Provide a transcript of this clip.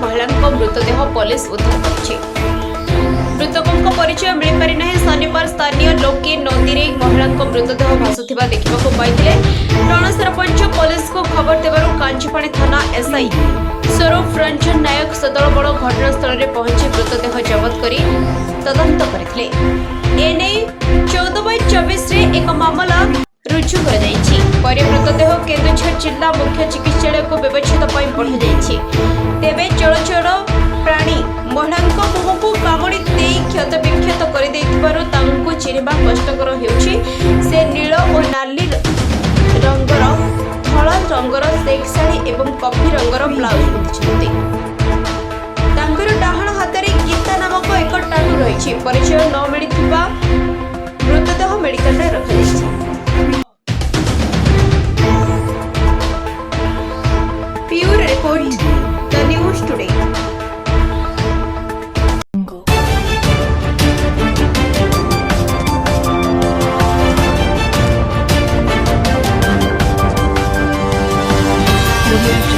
महिला मृतदेह पुलिस उद्धार कर मृतकों परिचय मिल पारि ना। शनिवार स्थानीय लोके नदी में महिला मृतदेह भासुवा देखा पाई। टण सरपंच पुलिस को खबर देवु कांचीपाणी थाना एसआई स्वरूप रंजन नायक सदल बड़ घटनास्थल में पहुंची मृतदेह जबत कर तदंत करते। 14/24 एक मामला रुजु कर मृतदेह केन्दुझर जिला मुख्य चिकित्सालय को व्यवच्छेद पठाई। तेबे चलचर प्राणी महिला मुह को कामुड़ी दे क्षत विक्षत कर चिन्हवा कष्टकर होउछि। से नील और नाली रंगर धला रंगर सेक शाढ़ी एवं कॉफी रंगर ब्लाउज पिंधिछन्ति। तांकर डाहाण हाथरे गीता नामक एक टाटू रही। परिचय न मिलिथिबा मृतदेह मेडिकल रे रखाଯାଇଛି। Pure report, the news today. Audio